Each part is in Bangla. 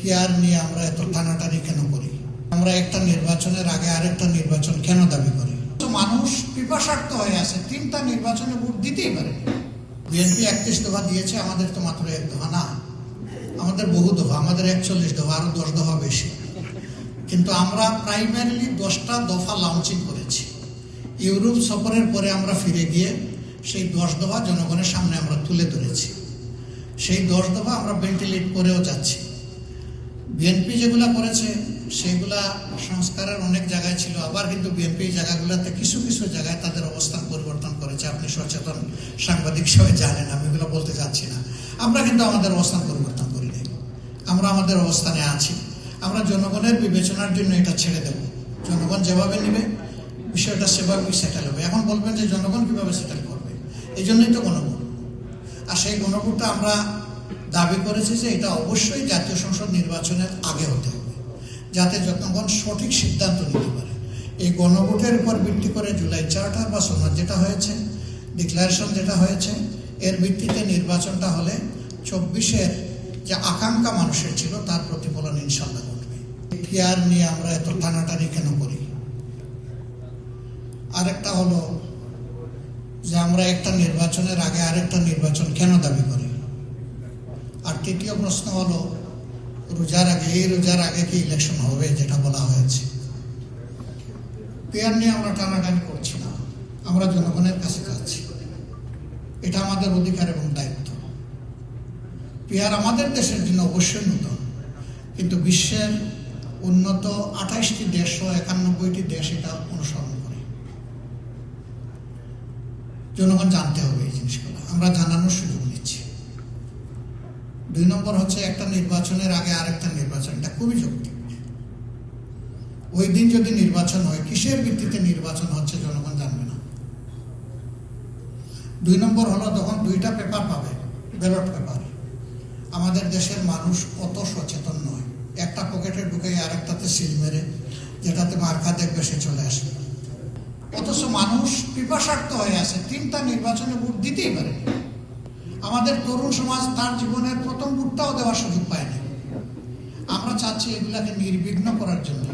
পিআর নিয়ে আমরা এত টানাটানি কেন করি? আমরা একটা নির্বাচনের আগে আরেকটা নির্বাচন কেন দাবি করি? মানুষ পিপাসার্থ হয়ে আছে, 3টা নির্বাচনে ভোট দিতেই পারে। বিএনপি 31 দফা দিয়েছে, আমাদের তো মাত্র 1 দফা না, আমাদের বহু দফা, আমাদের 41 দফা, আরো 10 দফা বেশি। কিন্তু আমরা প্রাইমারিলি 10টা দফা লঞ্চিং করেছি। ইউরোপ সফরের পরে আমরা ফিরে গিয়ে সেই 10 দফা জনগণের সামনে আমরা তুলে ধরেছি। সেই 10 দফা আমরা ভেন্টিলেট করেও যাচ্ছি। বিএনপি যেগুলা করেছে সেগুলা সংস্কারের অনেক জায়গায় ছিল, আবার কিন্তু বিএনপি জায়গাগুলোতে কিছু কিছু জায়গায় তাদের অবস্থান পরিবর্তন করেছে। আপনি সচেতন সাংবাদিক সবাই জানেন, আমি এগুলো বলতে চাচ্ছি না। আমরা কিন্তু আমাদের অবস্থান পরিবর্তন করি নাই, আমরা আমাদের অবস্থানে আছি। আমরা জনগণের বিবেচনার জন্য এটা ছেড়ে দেব, জনগণ যেভাবে নেবে বিষয়টা সেভাবেই সেটেল হবে। এখন বলবেন যে জনগণ কিভাবে সেটেল করবে, এই জন্যই তো গণভোট। আর সেই গণভোটটা আমরা দাবি করেছি যে এটা অবশ্যই জাতীয় সংসদ নির্বাচনের আগে হতে হবে, যাতে জনগণ সঠিক সিদ্ধান্ত নিতে পারে। এই গণভোটের উপর ভিত্তি করে জুলাই চার্টার বা সনদ যেটা হয়েছে, ডিক্লারেশন যেটা হয়েছে, এর ভিত্তিতে নির্বাচনটা হলে 24-এর যে আকাঙ্ক্ষা মানুষের ছিল তার প্রতিফলন ইনশাল্লাহ ঘটবে। পিআর নিয়ে আমরা এত টানাটানি কেন করি? আরেকটা হলো যে আমরা একটা নির্বাচনের আগে আরেকটা নির্বাচন কেন দাবি করি? আর তৃতীয় প্রশ্ন হলো রোজার আগে, এই রোজার আগে কি ইলেকশন হবে যেটা বলা হয়েছে। পিআর নিয়ে আমরা টানাটানি করছি না, আমরা জনগণের কাছে যাচ্ছি, এটা আমাদের অধিকার এবং দায়িত্ব। পিআর আমাদের দেশের জন্য অবশ্যই নতুন, কিন্তু বিশ্বের উন্নত 28টি দেশ ও 91টি দেশ এটা অনুসরণ করে। জনগণ জানতে হবে এই জিনিসগুলো, আমরা জানানোর সুযোগ নিচ্ছি। 2 নম্বর হচ্ছে একটা নির্বাচনের আগে আরেকটা নির্বাচন, এটা খুবই যৌক্তিক। ওই দিন যদি নির্বাচন হয়, কিসের ভিত্তিতে নির্বাচন হচ্ছে জনগণ জানবে না। 2 নম্বর হলো তখন 2টা পেপার পাবে, ব্যালট পেপার। আমাদের দেশের মানুষ অত সচেতন নয়, একটা পকেটে ঢুকে আরেকটাতে সিল মেরে যেটাতে মার্কা দেখবে সে চলে আসবে। অথচ মানুষ পিপাসার্থ হয়ে আছে, 3টা নির্বাচনে ভোট দিতেই পারে। আমাদের তরুণ সমাজ তার জীবনের প্রথম ভোটটাও দেওয়ার সুযোগ পায়নি। আমরা চাচ্ছি এগুলাকে নির্বিঘ্ন করার জন্য।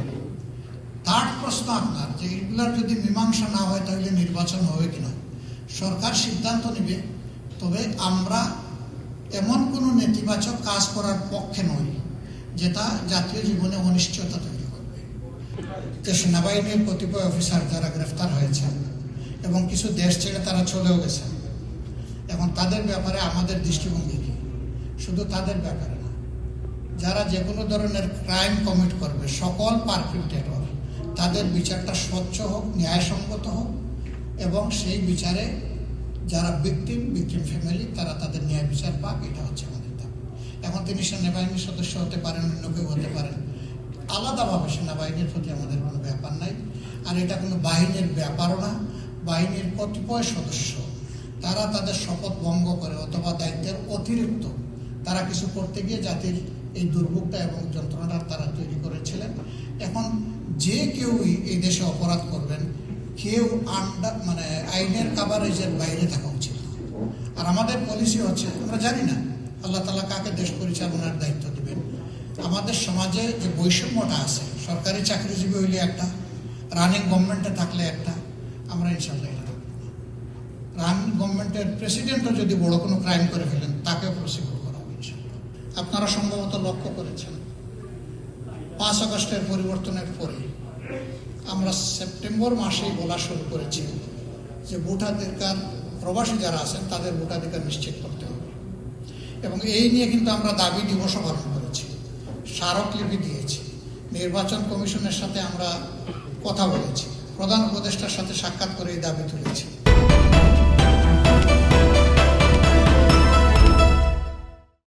থার্ড প্রশ্ন আপনার, যে এগুলার যদি মীমাংসা না হয় তাহলে নির্বাচন হবে কিনা। সরকার সিদ্ধান্ত নেবে, তবে আমরা এমন কোনো নেতিবাচক কাজ করার পক্ষে নই যেটা জাতীয় জীবনে অনিশ্চয়তা তৈরি করবে। যে সেনাবাহিনীর কতিপয় অফিসার যারা গ্রেফতার হয়েছেন এবং কিছু দেশ ছেড়ে তারা চলেও গেছেন, এখন তাদের ব্যাপারে আমাদের দৃষ্টিভঙ্গি কি? শুধু তাদের ব্যাপারে না, যারা যে কোনো ধরনের ক্রাইম কমিট করবে, সকল পারপিট্রেটর, তাদের বিচারটা স্বচ্ছ হোক, ন্যায়সঙ্গত হোক, এবং সেই বিচারে যারা ভিকটিম ফ্যামিলি তারা তাদের ন্যায় বিচার পাক, এটা হচ্ছে আমাদের দাবি। এখন তিনি সেনাবাহিনীর সদস্য হতে পারেন, অন্য কেউ হতে পারেন, আলাদাভাবে সেনাবাহিনীর প্রতি আমাদের কোনো ব্যাপার নাই। আর এটা কোনো বাহিনীর ব্যাপারও না। বাহিনীর কতিপয় সদস্য তারা তাদের শপথ ভঙ্গ করে অথবা দায়িত্বের অতিরিক্ত তারা কিছু করতে গিয়ে জাতির এই দুর্ভোগটা এবং যন্ত্রণাটা তারা তৈরি করেছিলেন। এখন যে কেউই এই দেশে অপরাধ করবেন, কেউ আইনের কাভারেজের বাইরে থাকা উচিত। আর আমাদের পলিসি হচ্ছে, আমরা জানি না আল্লাহ তাআলা কাকে দেশ পরিচালনার দায়িত্ব দিবেন। আমাদের সমাজে যে বৈষম্যটা আছে, সরকারি চাকরিজীবী হইলে একটা, রানিং গভর্নমেন্টে থাকলে একটা, আমরা ইনশাল্লাহ এটা থাকবো না। রানিং গভর্নমেন্টের প্রেসিডেন্টও যদি বড় কোনো ক্রাইম করে ফেলেন, তাকেও প্রসিকিউট করা হবে ইনশাল্লাহ। আপনারা সম্ভবত লক্ষ্য করেছেন 5 আগস্টের পরিবর্তনের পরে আমরা সেপ্টেম্বর মাসেই বলা শুরু করেছি যে ভোটাধিকার, প্রবাসী যারা আছেন তাদের ভোটাধিকার নিশ্চিত করতে হবে। এবং এই নিয়ে কিন্তু আমরা দাবি দিবসও পালন করেছি, স্মারকলিপি দিয়েছি, নির্বাচন কমিশনের সাথে আমরা কথা বলেছি, প্রধান উপদেষ্টার সাথে সাক্ষাৎ করে এই দাবি তুলেছি।